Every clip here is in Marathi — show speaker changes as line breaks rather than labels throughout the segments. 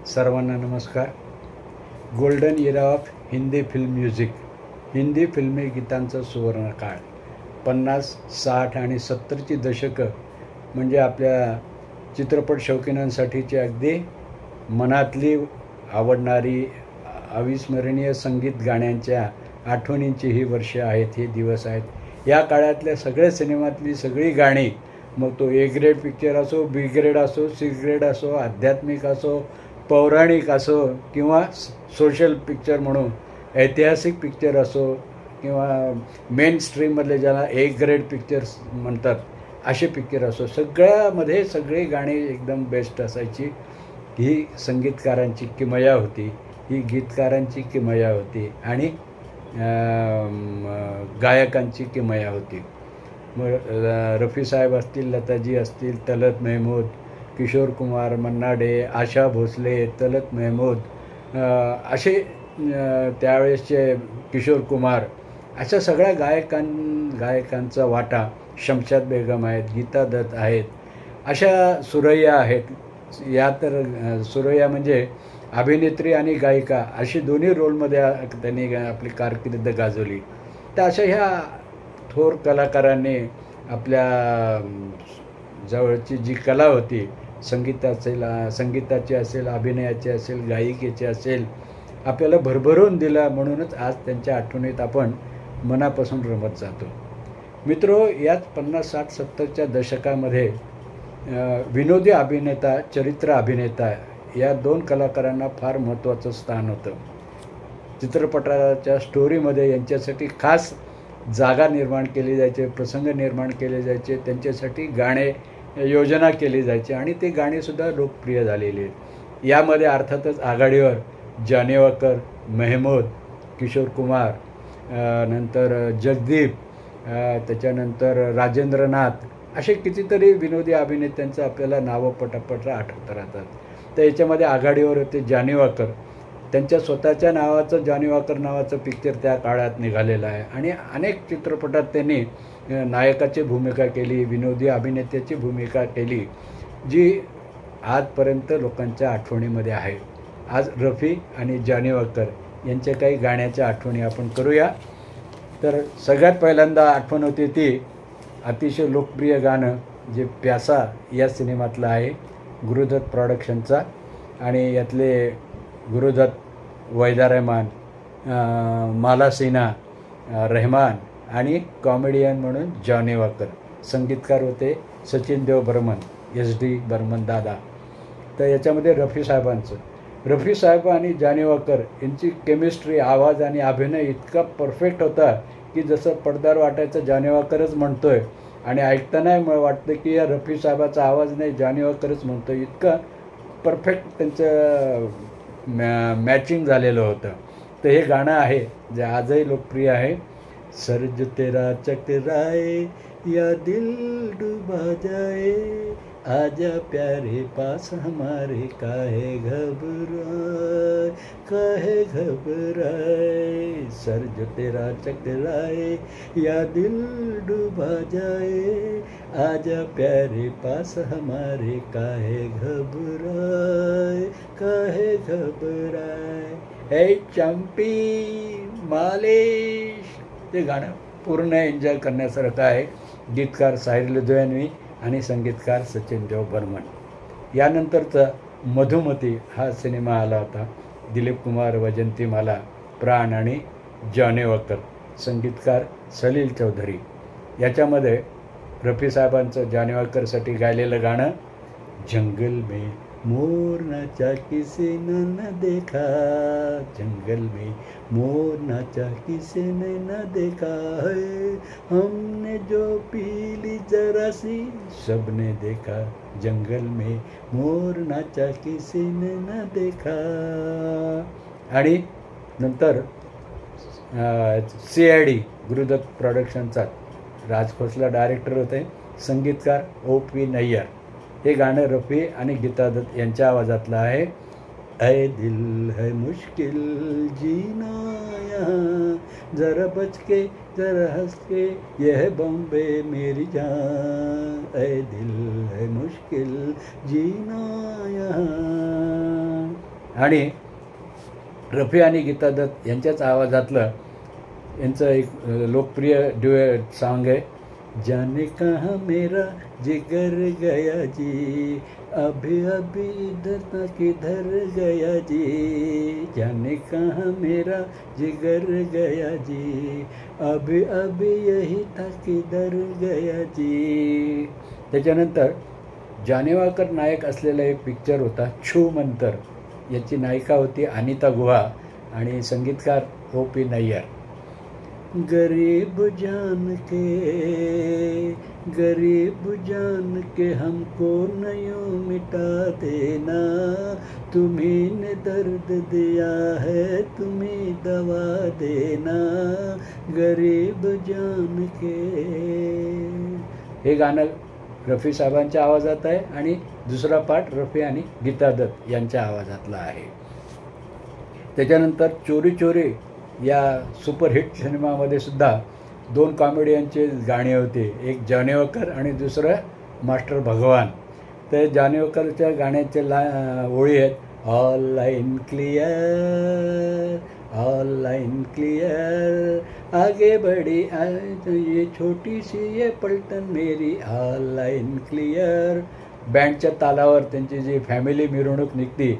सर्वांना नमस्कार. Golden era of Hindi film music, Hindi फिल्मी गीतांचा सुवर्णकाळ. 50, 60 आणि 70ची दशकं म्हणजे आपल्या चित्रपट शौकीनांसाठीची अगदी मनातली आवडणारी अविस्मरणीय संगीत गाण्यांच्या आठवणींची ही वर्षे आहेत, हे दिवस आहेत. या काळातल्या सगळ्या सिनेमातली सगळी गाणी, मग तो ए ग्रेड पिक्चर असो, बी ग्रेड असो, सी ग्रेड असो, आध्यात्मिक असो, पौराणिक असो किंवा सोशल पिक्चर म्हणून ऐतिहासिक पिक्चर असो किंवा मेन स्ट्रीममधले ज्याला ए ग्रेड पिक्चर्स म्हणतात असे पिक्चर असो, सगळ्यामध्ये सगळी गाणी एकदम बेस्ट असायची. ही संगीतकारांची किमया होती, ही गीतकारांची किमया होती आणि गायकांची किमया होती. मग रफी साहेब असतील, लताजी असतील, तलत महमूद, किशोर कुमार, मन्ना डे, आशा भोसले, तलत महमूद, असे त्यावेळेसचे किशोर कुमार, अशा सगळ्या गायकांचा वाटा. शमशाद बेगम आहेत, गीता दत्त आहेत, अशा सुरैया आहेत. या तर सुरैया म्हणजे अभिनेत्री आणि गायिका अशी दोन्ही रोलमध्ये त्यांनी आपली कारकीर्द गाजवली. तर अशा ह्या थोर कलाकारांनी आपल्या जवळची जी कला होती, संगीताची असेल, अभिनयाची असेल, गायिकेची असेल, आपल्याला भरभरून दिला. म्हणूनच आज त्यांच्या आठवणीत आपण मनापासून रमत जातो. मित्रो, याच 50, 60, 70च्या दशकामध्ये विनोदी अभिनेता, चरित्र अभिनेता या दोन कलाकारांना फार महत्त्वाचं स्थान होतं. चित्रपटाच्या स्टोरीमध्ये यांच्यासाठी खास जागा निर्माण केली जायची, प्रसंग निर्माण केले जायचे, त्यांच्यासाठी गाणे योजना केली जायची आणि ते गाणेसुद्धा लोकप्रिय झालेली आहेत. यामध्ये अर्थातच आघाडीवर जानी वाकर, महमूद, किशोर कुमार, नंतर जगदीप, त्याच्यानंतर राजेंद्रनाथ, असे कितीतरी विनोदी अभिनेत्यांचं आपल्याला नावं पटापट आठवत राहतात. तर याच्यामध्ये आघाडीवर होते जानी वाकर. त्यांच्या स्वतःच्या नावाचं जानी वाकर नावाचं पिक्चर त्या काळात निघालेलं आहे आणि अनेक चित्रपटात त्यांनी नायकाची भूमिका केली, विनोदी अभिनेत्याची भूमिका केली, जी आजपर्यंत लोकांच्या आठवणीमध्ये आहे. आज रफी आणि जानी वाकर यांच्या काही गाण्याच्या आठवणी आपण करूया. तर सगळ्यात पहिल्यांदा आठवण होती ती अतिशय लोकप्रिय गाणं जे प्यासा या सिनेमातलं आहे, गुरुदत्त प्रोडक्शनचा, आणि यातले गुरुदत्त, वैदा रहमान, माला सिन्हा, रहमान आणि कॉमेडियन म्हणून जानी वाकर. संगीतकार होते सचिन देव बर्मन, SD बर्मन दादा. तर याच्यामध्ये रफी साहेब आणि जानी वाकर यांची केमिस्ट्री, आवाज आणि अभिनय इतका परफेक्ट होता की जसं पडद्यावर वाटायचं जानी वाकरच म्हणतोय आणि ऐकताना वाटतं की या रफी साहेबाचा आवाज नाही, जानी वाकरच म्हणतो. इतकं परफेक्ट त्यांचं मॅचिंग झालेलं होतं. तर हे गाणं आहे जे आजही लोकप्रिय आहे. सर जो तेरा चकराए या दिल डुबा जाए, आजा प्यारे पास हमारे, काहे घबराए, सर जो तेरा चकराए या दिल डुबा जाए, आजा प्यारे पास हमारे, काहे घबराए. हे चंपी मालिश, ते गाणं पूर्ण एन्जॉय करण्यासारखं आहे. गीतकार साहिर लुधियानवी आणि संगीतकार सचिन देव बर्मन. यानंतरचा मधुमती हा सिनेमा आला होता. दिलीप कुमार, वैजंतीमाला, प्राण आणि जानी वाकर. संगीतकार सलील चौधरी. याच्यामध्ये रफी साहेबांचं जानी वाकरसाठी गायलेलं गाणं, जंगल में मोर नाचा किसी ने न देखा, जंगल में मोर नाचा किसी ने न देखा है, हमने जो पीली जरा सी सबने देखा, जंगल में मोर नाचा किसी ने न देखा. आणि नंतर CID गुरुदत्त प्रोडक्शनचा राज खोसला डायरेक्टर होते. संगीतकार OP नय्यर. हे गाणं रफी आणि गीता दत्त यांच्या आवाजातलं आहे. ऐ दिल है मुश्किल जीना यहाँ, जरा बच के जरा हंस के, यह बॉम्बे मेरी जान, ऐ दिल है मुश्किल जीना यहाँ. आणि रफी आणि गीता दत्त यांच्याच आवाजातलं यांचं एक लोकप्रिय ड्युएट सॉन्ग आहे, जाने कहाँ मेरा जिगर गया जी, अभी अभी इधर ना किधर गया जी, जाने कहाँ मेरा जिगर गया जी, अभी अभी यही था किधर गया जी. त्याच्यानंतर जानेवाकर नायक असलेला एक पिक्चर होता छू मंतर. याची नायिका होती अनिता गुहा आणि संगीतकार O.P. नय्यर. गरीब जान के हमको नयूं मिटा देना, तुम्ही ने दर्द दिया है तुम्ही दवा देना, गरीब जान के. हे गाणं रफी साहेबांच्या आवाजात आहे आणि दुसरा पार्ट रफी आणि गीता दत्त यांच्या आवाजातला आहे. त्याच्यानंतर चोरी चोरी या सुपरहिट सिनेमामध्ये सुद्धा 2 कॉमेडियनचे गाणे होते, एक जानेवाकर आणि दुसरं मास्टर भगवान. तर जानेवाकरच्या गाण्याचे ओळी आहेत, all line clear all line clear, आगे बढ़ी ये छोटी सी ये पलटन मेरी, ऑल लाइन क्लियर. बँडच्या तालावर त्यांची जी फॅमिली मिरवणूक निघते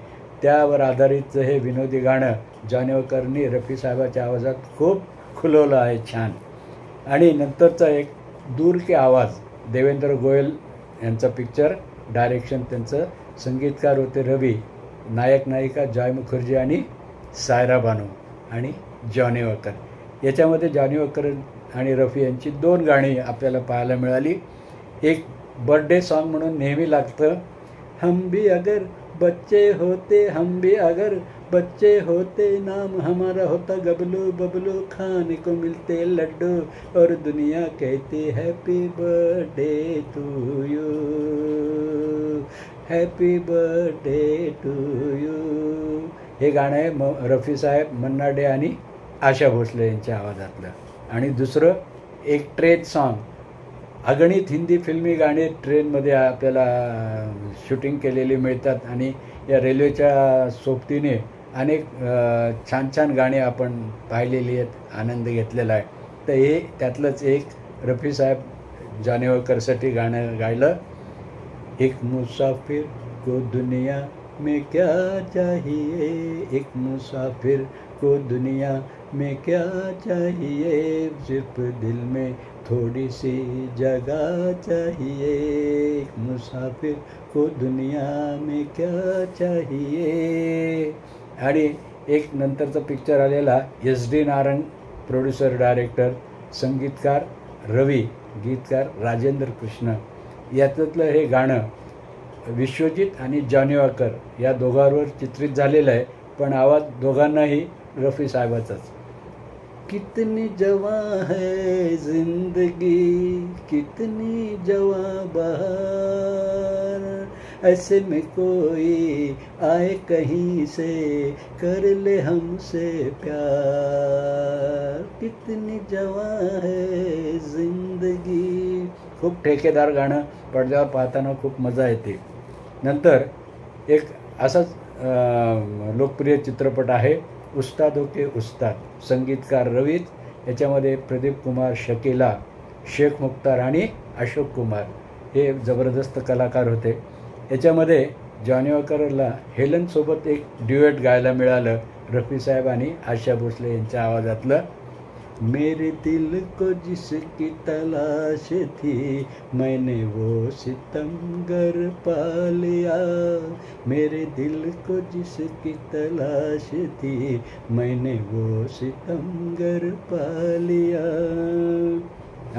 त्यावर आधारित हे विनोदी गाणं जानेवाकरनी रफी साहेबाच्या आवाजात खूप खुलवलं आहे छान. आणि नंतरचा एक दूर के आवाज, देवेंद्र गोयल यांचा पिक्चर, डायरेक्शन त्यांचं, संगीतकार होते रवी, नायक नायिका जॉय मुखर्जी आणि सायरा बानो आणि जानेवाकर. याच्यामध्ये जानेवाकर आणि रफी यांची 2 गाणी आपल्याला पाहायला मिळाली. एक बर्थडे सॉन्ग म्हणून नेहमी लागतं, हम भी अगर बच्चे होते नाम हमारा होता गबलू बबलू, खाने को मिलते लड्डू और दुनिया कहती happy birthday to you, happy birthday to you. हे गाणं आहे रफी साहेब, मन्ना डे आणि आशा भोसले यांच्या आवाजातलं. आणि दुसरं एक ट्रेन सॉन्ग, अगणित हिंदी फिल्मी गाणी ट्रेनमध्ये आपल्याला शूटिंग केलेली मिळतात आणि या रेल्वेच्या सोबतीने अनेक छान छान गाणी आपण पाहिलेली आहेत, आनंद घेतलेला आहे. तर हे त्यातलंच एक रफी साहेब जानेवाकरसाठी गाणं गायलं, एक मुसाफिर को दुनिया में क्या चाहिए, एक मुसाफिर को दुनिया में क्या चाहिए, सिर्फ दिल में थोड़ी सी जगह चाहिए, एक मुसाफिर को दुनिया में क्या चाहिए. आणि एक नंतरचा पिक्चर आलेला SD नारंग, प्रोड्युसर डायरेक्टर, संगीतकार रवी, गीतकार राजेंद्र कृष्ण. यातलं हे गाणं विश्वजित आणि जानेवाकर या दोघांवर चित्रित झालेलं आहे, पण आवाज दोघांनाही रफी साहेबाचाच. कितनी जवां है जिंदगी कितनी जवां बहार, ऐसे में कोई आए कहीं से कर ले हमसे प्यार, कितनी जवां है जिंदगी. खूप ठेकेदार गाणं, पडद्यावर पाहताना खूप मजा येते. नंतर एक असाच लोकप्रिय चित्रपट आहे उस्तादों के उस्ताद, संगीतकार रवीत. याच्यामध्ये प्रदीप कुमार, शकीला, शेख मुख्तार आणि अशोक कुमार हे जबरदस्त कलाकार होते. याच्यामध्ये जानेवाकरला हेलनसोबत एक ड्युएट गायला मिळालं, रफी साहेब आणि आशा भोसले यांच्या आवाजातलं, मेरे दिल को जिसकी तलाश थी मैंने वो सितमगर पा लिया, मेरे दिल को जिसकी तलाश थी मैंने वो सितमगर पा लिया.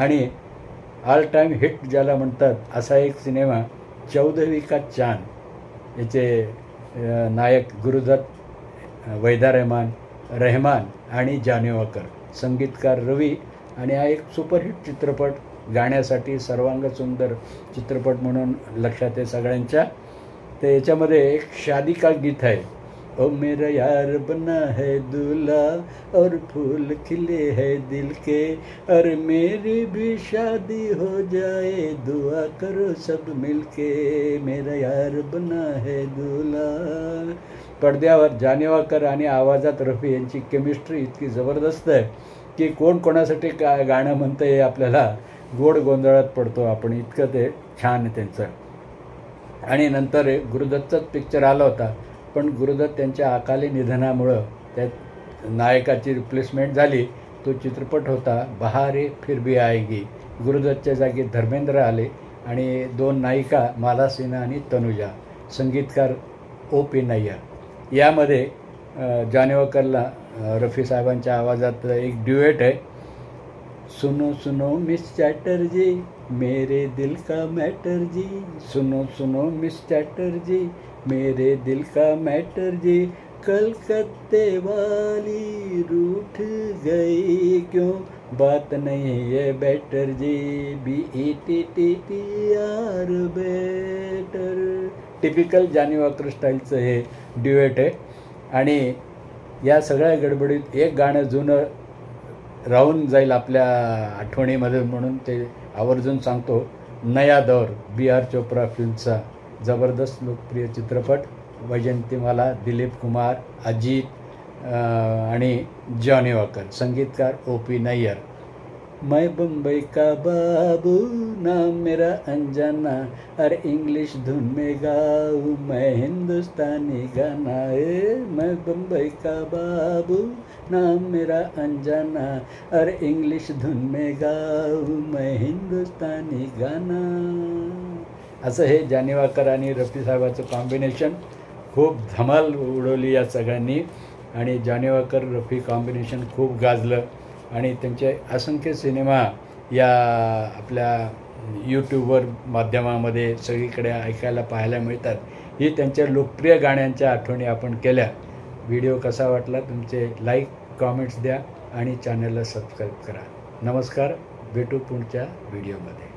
आणि ऑल टाईम हिट ज्याला म्हणतात असा एक सिनेमा 14वीं का चांद, याचे नायक गुरुदत्त, वैदा रहमान आणि जानेवाकर, संगीतकार रवी. आणि हा एक सुपरहिट चित्रपट, गाण्यासाठी सर्वांग सुंदर चित्रपट म्हणून लक्षात आहे सगळ्यांच्या. तर याच्यामध्ये एक शादी का गीत आहे, ओ मेरा यार बना है दूल्हा और फूल खिले है दिल के, अरे मेरी भी शादी हो जाए दुआ करो सब मिलके, मेरा यार बना है दूल्हा पडद्यावर जानेवाकर आणि आवाजात रफी यांची केमिस्ट्री इतकी जबरदस्त आहे की कोण कोणासाठी गाणं म्हणतं हे आपल्याला गोड गोंधळात पडतो आपण, इतकं ते छान आहे त्यांचं. आणि नंतर गुरुदत्तचाच पिक्चर आला होता, पण गुरुदत्त त्यांच्या अकाली निधनामुळं त्यात नायकाची रिप्लेसमेंट झाली. तो चित्रपट होता बहारे फिर भी आएगी. गुरुदत्तच्या जागी धर्मेंद्र आले आणि 2 नायिका माला सिन्हा आणि तनुजा, संगीतकार O.P. नय्यर. यामध्ये जानेवाकरला रफी साहेबांच्या आवाजात एक ड्युएट आहे, सुनो सुनो मिस चॅटर्जी मेरे दिल का मैटर जी, सुनो सुनो मिस चैटर्जी मेरे दिल का मैटर जी, कलकत्ते वाली रूठ गई क्यों, बात नहीं ये बेटर जी, BETTER बेटर. टिपिकल जानेवाकर स्टाईलचं हे ड्युएट आहे. आणि या सगळ्या गडबडीत एक गाणं जुनं राहून जाईल आपल्या आठवणीमध्ये म्हणून ते आवर्जून सांगतो. नया दौर, B.R. चोप्रा फिल्मचा जबरदस्त लोकप्रिय चित्रपट. वैजयंतीमाला, दिलीप कुमार, अजित आणि जानेवाकर, संगीतकार O.P. नय्यर. मैं बम्बई का बाबू नाम मेरा अंजना, अरे इंग्लिश धुन में गाऊं मैं हिंदुस्तानी गाना, मैं बम्बई का बाबू नाम मेरा अंजना, अरे इंग्लिश धुन में गाऊं मैं हिंदुस्तानी गाना. असं हे जानेवाकर आणि रफी साहेबाचं कॉम्बिनेशन खूप धमाल उडवली या सगळ्यांनी. आणि जानेवाकर रफी कॉम्बिनेशन खूप गाजलं आणि त्यांचे असंख्य सिनेमा या आपल्या यूट्यूबवर माध्यमामध्ये सगळीकडे ऐकायला पाहायला मिळतात. ही त्यांच्या लोकप्रिय गाण्यांच्या आठवणी आपण केल्या. व्हिडिओ कसा वाटला तुमचे लाईक कॉमेंट्स द्या आणि चॅनलला सबस्क्राईब करा. नमस्कार, भेटू पुढच्या व्हिडिओमध्ये.